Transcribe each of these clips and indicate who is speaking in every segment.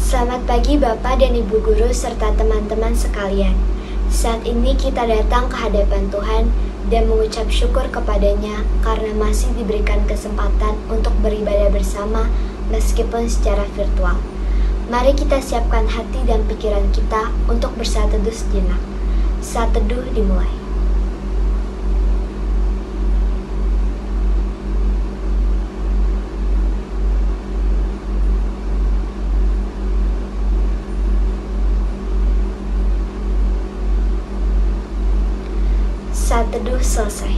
Speaker 1: Selamat pagi Bapak dan Ibu Guru serta teman-teman sekalian. Saat ini kita datang ke hadapan Tuhan dan mengucap syukur kepadanya karena masih diberikan kesempatan untuk beribadah bersama meskipun secara virtual. Mari kita siapkan hati dan pikiran kita untuk bersaat teduh sejenak. Saat teduh dimulai. Saat teduh selesai.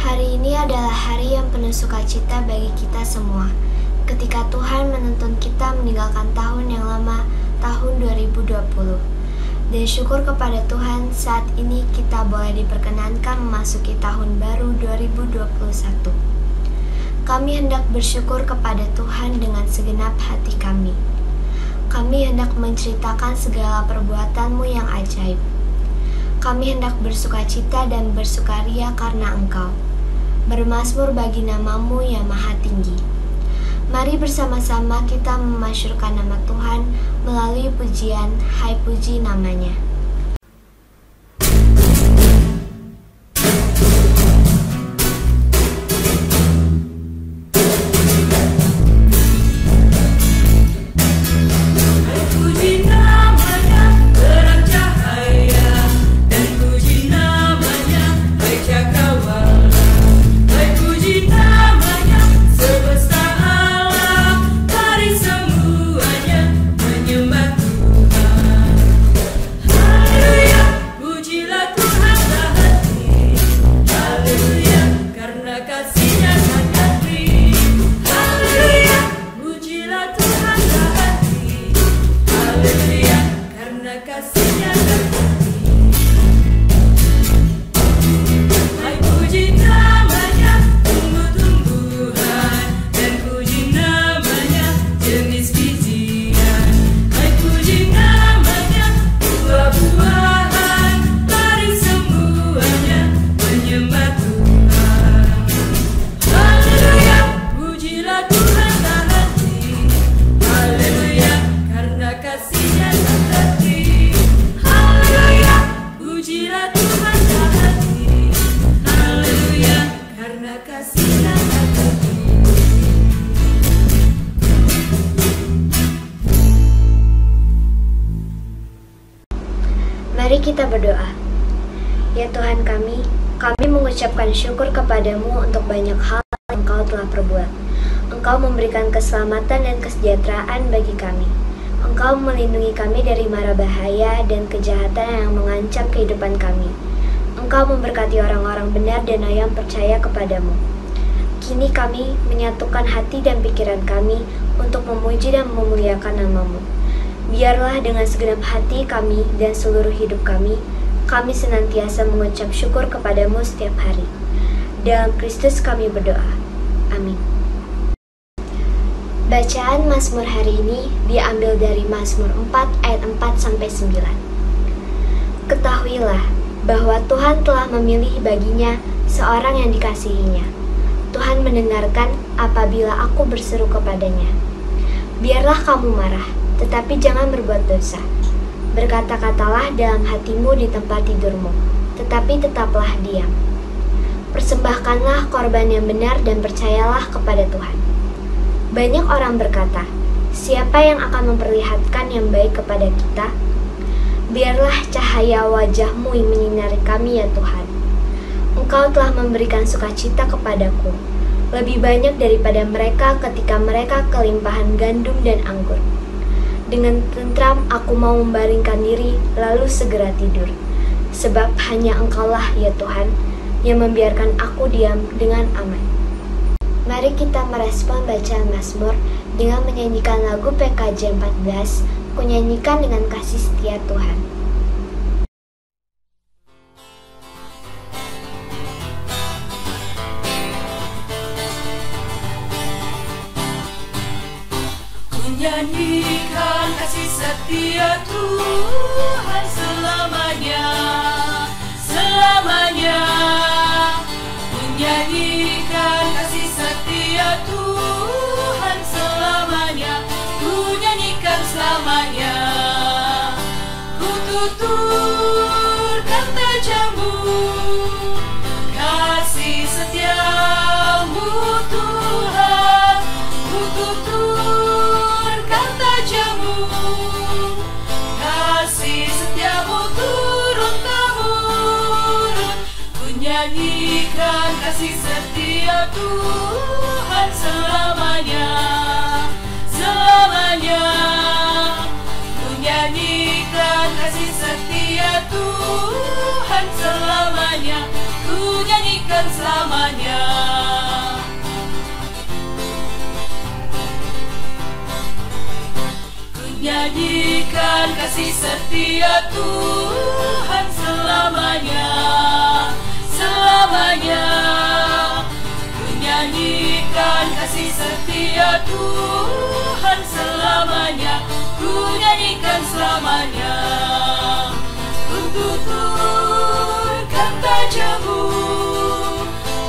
Speaker 1: Hari ini adalah hari yang penuh sukacita bagi kita semua. Ketika Tuhan menuntun kita meninggalkan tahun yang lama, tahun 2020. Dan syukur kepada Tuhan saat ini kita boleh diperkenankan memasuki tahun baru 2021. Kami hendak bersyukur kepada Tuhan dengan segenap hati kami. Kami hendak menceritakan segala perbuatan-Mu yang ajaib. Kami hendak bersukacita dan bersukaria karena Engkau. Bermazmur bagi nama-Mu yang maha tinggi. Mari bersama-sama kita memasyurkan nama Tuhan melalui pujian Hai Puji Namanya. Mari kita berdoa. Ya Tuhan kami mengucapkan syukur kepadamu untuk banyak hal yang Engkau telah perbuat. Engkau memberikan keselamatan dan kesejahteraan bagi kami. Engkau melindungi kami dari mara bahaya dan kejahatan yang mengancam kehidupan kami. Engkau memberkati orang-orang benar dan yang percaya kepadamu. Kini kami menyatukan hati dan pikiran kami untuk memuji dan memuliakan nama-Mu. Biarlah dengan segenap hati kami dan seluruh hidup kami senantiasa mengucap syukur kepadamu setiap hari. Dalam Kristus kami berdoa. Amin. Bacaan Mazmur hari ini diambil dari Mazmur 4 ayat 4-9. Ketahuilah bahwa Tuhan telah memilih baginya seorang yang dikasihinya. Tuhan mendengarkan apabila aku berseru kepadanya. Biarlah kamu marah, tetapi jangan berbuat dosa. Berkata-katalah dalam hatimu di tempat tidurmu, tetapi tetaplah diam. Persembahkanlah korban yang benar dan percayalah kepada Tuhan. Banyak orang berkata, siapa yang akan memperlihatkan yang baik kepada kita? Biarlah cahaya wajah-Mu yang menyinari kami ya Tuhan. Engkau telah memberikan sukacita kepadaku, lebih banyak daripada mereka ketika mereka kelimpahan gandum dan anggur. Dengan tentram aku mau membaringkan diri, lalu segera tidur. Sebab hanya Engkaulah ya Tuhan, yang membiarkan aku diam dengan aman. Mari kita merespon bacaan Mazmur dengan menyanyikan lagu PKJ 14, kunyanyikan dengan kasih setia Tuhan.
Speaker 2: Nyanyikan kasih setia Tuhan selamanya, selamanya. Nyanyikan kasih setia Tuhan selamanya. kasih setia Tuhan selamanya, selamanya. Ku nyanyikan kasih setia Tuhan selamanya, ku nyanyikan selamanya. Ku nyanyikan kasih setia Tuhan selamanya, selamanya. Ku nyanyikan kasih setia Tuhan selamanya, ku nyanyikan selamanya. Untuk turunkan tajamu,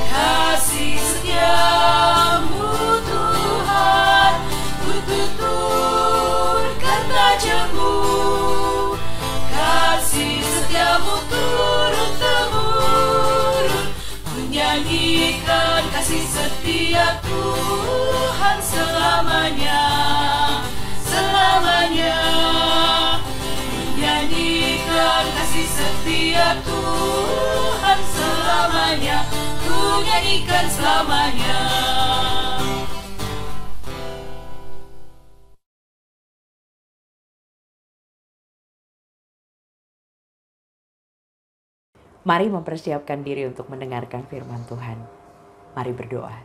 Speaker 2: kasih setiamu Tuhan. Untuk turunkan tajamu, kasih setiamu turun-temurun. Ku nyanyikan kasih setia Tuhan selamanya, selamanya. Ku nyanyikan kasih setia Tuhan selamanya, ku nyanyikan selamanya.
Speaker 3: Mari mempersiapkan diri untuk mendengarkan firman Tuhan. Mari berdoa.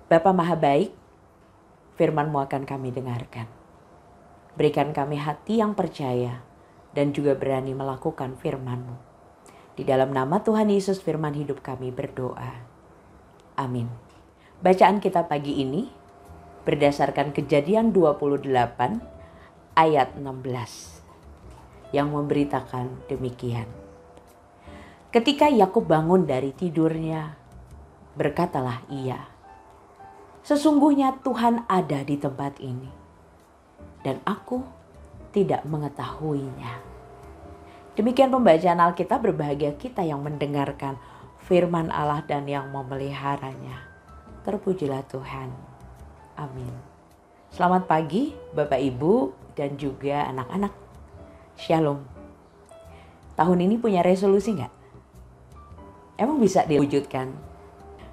Speaker 3: Bapa Maha Baik, firman-Mu akan kami dengarkan. Berikan kami hati yang percaya dan juga berani melakukan firman-Mu. Di dalam nama Tuhan Yesus firman hidup kami berdoa. Amin. Bacaan kita pagi ini berdasarkan Kejadian 28 ayat 16 yang memberitakan demikian. Ketika Yakub bangun dari tidurnya, berkatalah ia, "Sesungguhnya Tuhan ada di tempat ini, dan aku tidak mengetahuinya." Demikian pembacaan Alkitab. Berbahagia kita yang mendengarkan firman Allah dan yang memeliharanya. Terpujilah Tuhan. Amin. Selamat pagi Bapak Ibu dan juga anak-anak. Shalom. Tahun ini punya resolusi nggak? Emang bisa diwujudkan?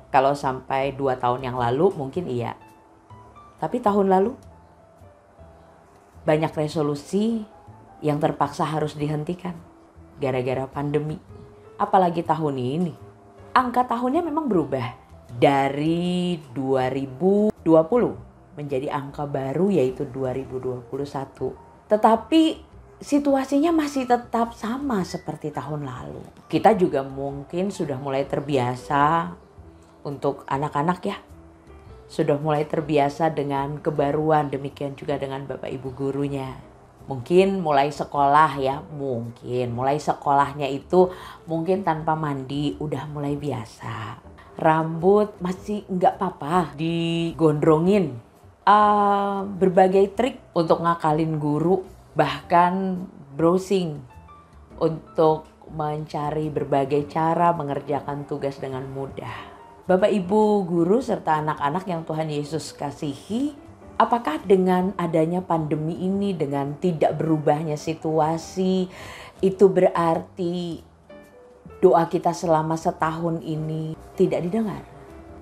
Speaker 3: Kalau sampai 2 tahun yang lalu mungkin iya. Tapi tahun lalu banyak resolusi yang terpaksa harus dihentikan gara-gara pandemi. Apalagi tahun ini. Angka tahunnya memang berubah dari 2020 menjadi angka baru yaitu 2021. Tetapi situasinya masih tetap sama seperti tahun lalu. Kita juga mungkin sudah mulai terbiasa, untuk anak-anak ya, sudah mulai terbiasa dengan kebaruan, demikian juga dengan Bapak Ibu gurunya. Mungkin mulai sekolah ya, mulai sekolahnya itu mungkin tanpa mandi udah mulai biasa. Rambut masih nggak apa-apa digondrongin. Berbagai trik untuk ngakalin guru, bahkan browsing untuk mencari berbagai cara mengerjakan tugas dengan mudah. Bapak Ibu guru serta anak-anak yang Tuhan Yesus kasihi, apakah dengan adanya pandemi ini, dengan tidak berubahnya situasi, itu berarti doa kita selama setahun ini tidak didengar?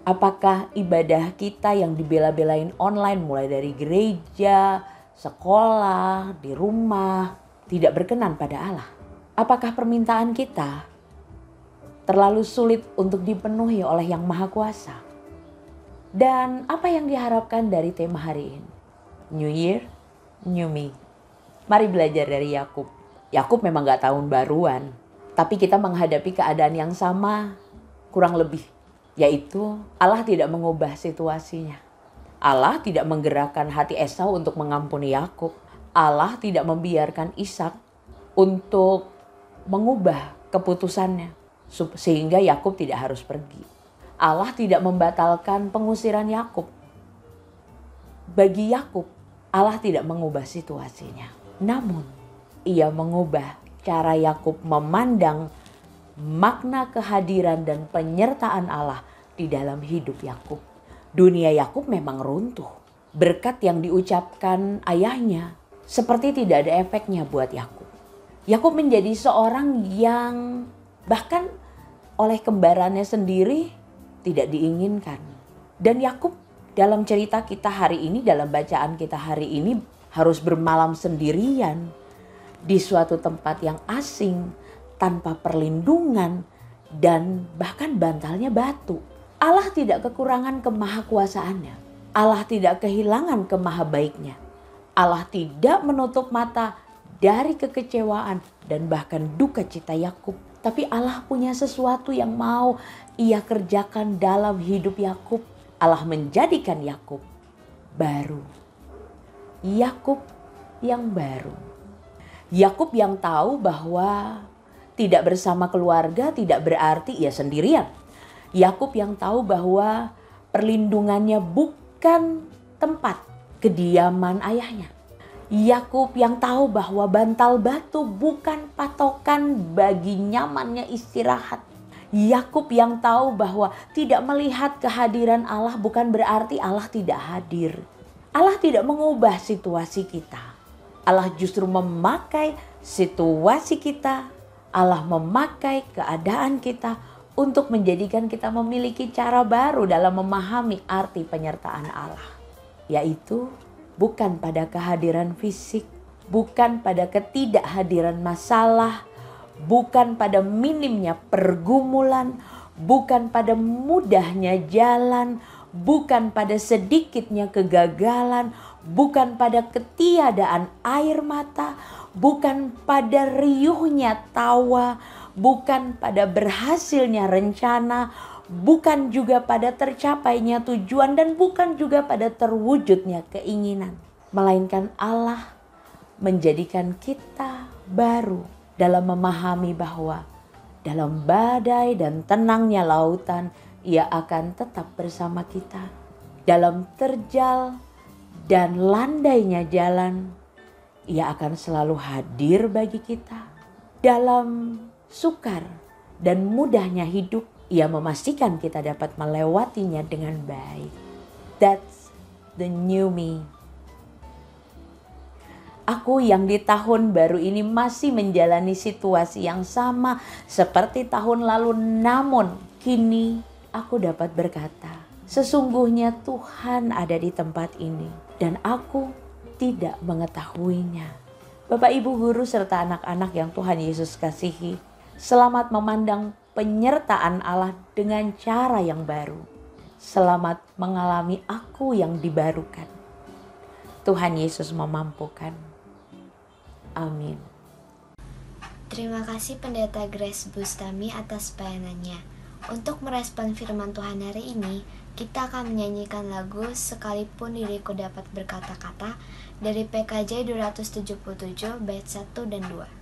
Speaker 3: Apakah ibadah kita yang dibela-belain online mulai dari gereja, sekolah, di rumah, tidak berkenan pada Allah? Apakah permintaan kita terlalu sulit untuk dipenuhi oleh Yang Maha Kuasa? Dan apa yang diharapkan dari tema hari ini? New Year, New Me. Mari belajar dari Yakub. Yakub memang gak tahun baruan, tapi kita menghadapi keadaan yang sama, kurang lebih. Yaitu Allah tidak mengubah situasinya. Allah tidak menggerakkan hati Esau untuk mengampuni Yakub. Allah tidak membiarkan Ishak untuk mengubah keputusannya sehingga Yakub tidak harus pergi. Allah tidak membatalkan pengusiran Yakub. Bagi Yakub, Allah tidak mengubah situasinya. Namun, Ia mengubah cara Yakub memandang makna kehadiran dan penyertaan Allah di dalam hidup Yakub. Dunia Yakub memang runtuh. Berkat yang diucapkan ayahnya seperti tidak ada efeknya buat Yakub. Yakub menjadi seorang yang bahkan oleh kembarannya sendiri tidak diinginkan. Dan Yakub dalam cerita kita hari ini, dalam bacaan kita hari ini, harus bermalam sendirian di suatu tempat yang asing, tanpa perlindungan, dan bahkan bantalnya batu. Allah tidak kekurangan kemahakuasaannya. Allah tidak kehilangan kemahabaiknya. Allah tidak menutup mata dari kekecewaan dan bahkan duka cita Yakub. Tapi Allah punya sesuatu yang mau Ia kerjakan dalam hidup Yakub. Allah menjadikan Yakub baru. Yakub yang baru. Yakub yang tahu bahwa tidak bersama keluarga tidak berarti ia sendirian. Yakub yang tahu bahwa perlindungannya bukan tempat kediaman ayahnya. Yakub yang tahu bahwa bantal batu bukan patokan bagi nyamannya istirahat. Yakub yang tahu bahwa tidak melihat kehadiran Allah bukan berarti Allah tidak hadir. Allah tidak mengubah situasi kita. Allah justru memakai situasi kita. Allah memakai keadaan kita untuk menjadikan kita memiliki cara baru dalam memahami arti penyertaan Allah. Yaitu bukan pada kehadiran fisik, bukan pada ketidakhadiran masalah, bukan pada minimnya pergumulan, bukan pada mudahnya jalan, bukan pada sedikitnya kegagalan, bukan pada ketiadaan air mata, bukan pada riuhnya tawa, bukan pada berhasilnya rencana, bukan juga pada tercapainya tujuan, dan bukan juga pada terwujudnya keinginan. Melainkan Allah menjadikan kita baru dalam memahami bahwa dalam badai dan tenangnya lautan, Ia akan tetap bersama kita. Dalam terjal dan landainya jalan, Ia akan selalu hadir bagi kita. Dalam sukar dan mudahnya hidup, Ia memastikan kita dapat melewatinya dengan baik. That's the new me. Aku yang di tahun baru ini masih menjalani situasi yang sama seperti tahun lalu, namun kini aku dapat berkata, sesungguhnya Tuhan ada di tempat ini dan aku tidak mengetahuinya. Bapak, Ibu, Guru, serta anak-anak yang Tuhan Yesus kasihi, selamat memandang penyertaan Allah dengan cara yang baru. Selamat mengalami aku yang dibarukan. Tuhan Yesus memampukan. Amin.
Speaker 1: Terima kasih Pendeta Grace Bustami atas pelayanannya. Untuk merespon firman Tuhan hari ini, kita akan menyanyikan lagu Sekalipun Diriku Dapat Berkata-Kata dari PKJ 277 bait 1 dan 2.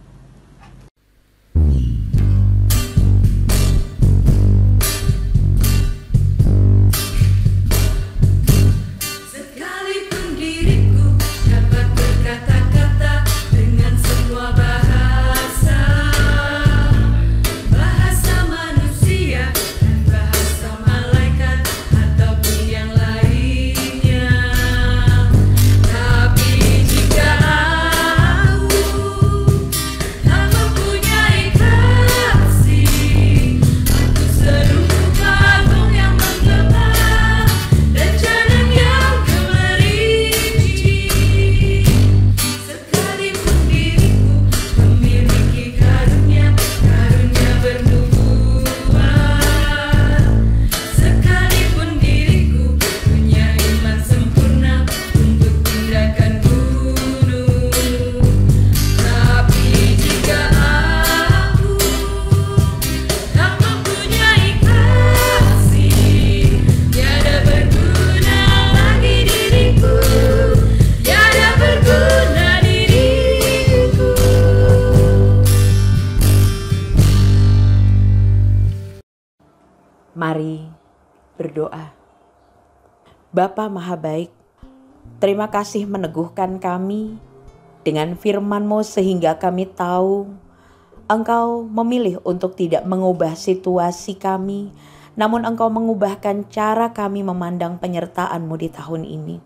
Speaker 3: Mari berdoa. Bapa Maha Baik, terima kasih meneguhkan kami dengan firman-Mu sehingga kami tahu Engkau memilih untuk tidak mengubah situasi kami, namun Engkau mengubahkan cara kami memandang penyertaan-Mu di tahun ini.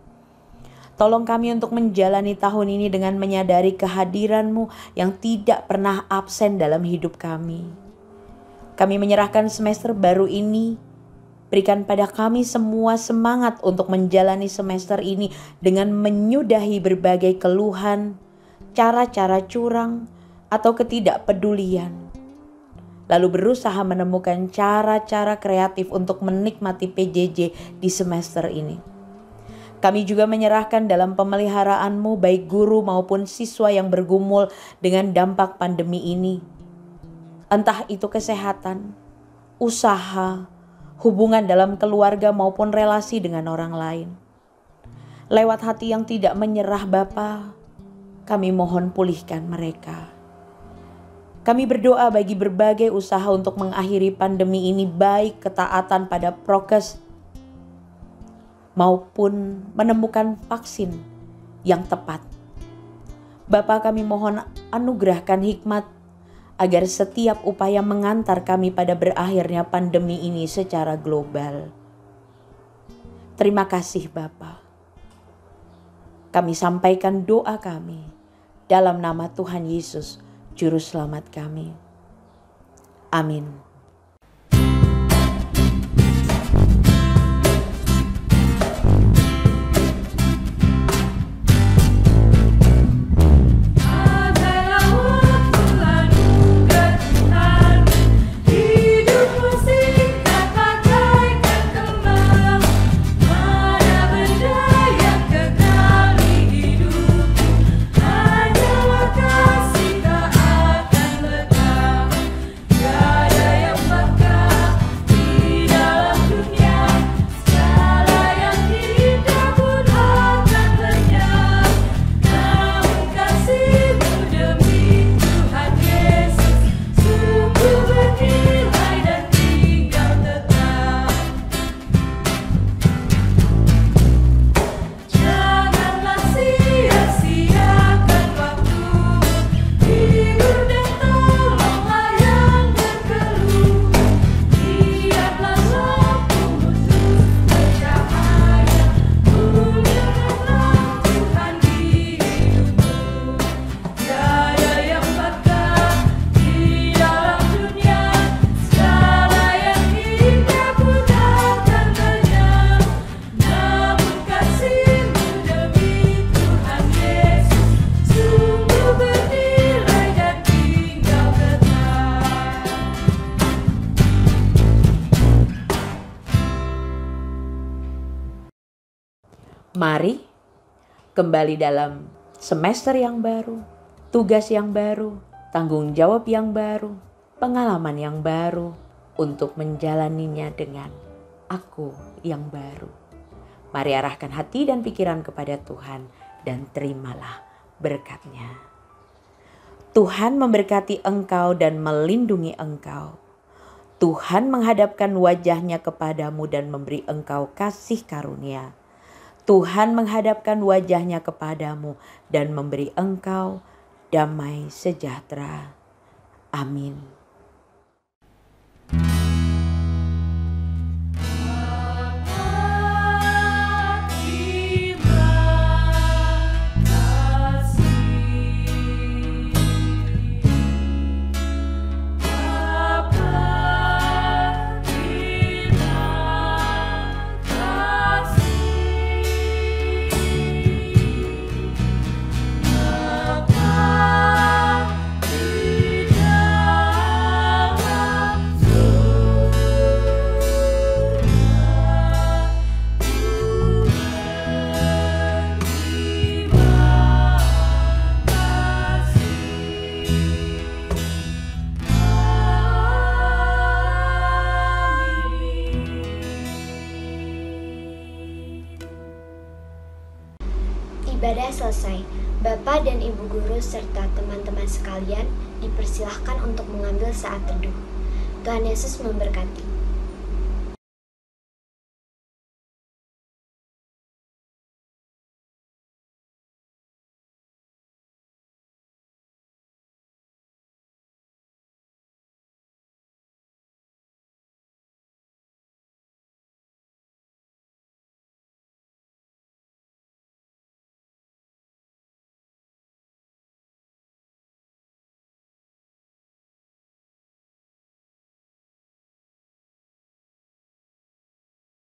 Speaker 3: Tolong kami untuk menjalani tahun ini dengan menyadari kehadiran-Mu yang tidak pernah absen dalam hidup kami. Kami menyerahkan semester baru ini Berikan pada kami semua semangat untuk menjalani semester ini dengan menyudahi berbagai keluhan, cara-cara curang, atau ketidakpedulian. Lalu berusaha menemukan cara-cara kreatif untuk menikmati PJJ di semester ini. Kami juga menyerahkan dalam pemeliharaan-Mu baik guru maupun siswa yang bergumul dengan dampak pandemi ini. Entah itu kesehatan, usaha, hubungan dalam keluarga maupun relasi dengan orang lain. Lewat hati yang tidak menyerah Bapa, kami mohon pulihkan mereka. Kami berdoa bagi berbagai usaha untuk mengakhiri pandemi ini, baik ketaatan pada prokes maupun menemukan vaksin yang tepat. Bapa, kami mohon anugerahkan hikmat agar setiap upaya mengantar kami pada berakhirnya pandemi ini secara global. Terima kasih Bapa. Kami sampaikan doa kami dalam nama Tuhan Yesus, Juru Selamat kami. Amin. Mari kembali dalam semester yang baru, tugas yang baru, tanggung jawab yang baru, pengalaman yang baru untuk menjalaninya dengan aku yang baru. Mari arahkan hati dan pikiran kepada Tuhan dan terimalah berkat-Nya. Tuhan memberkati engkau dan melindungi engkau. Tuhan menghadapkan wajah-Nya kepadamu dan memberi engkau kasih karunia. Tuhan menghadapkan wajah-Nya kepadamu dan memberi engkau damai sejahtera. Amin.
Speaker 1: Ibadah selesai. Bapak dan Ibu Guru serta teman-teman sekalian dipersilahkan untuk mengambil saat teduh. Tuhan Yesus memberkati.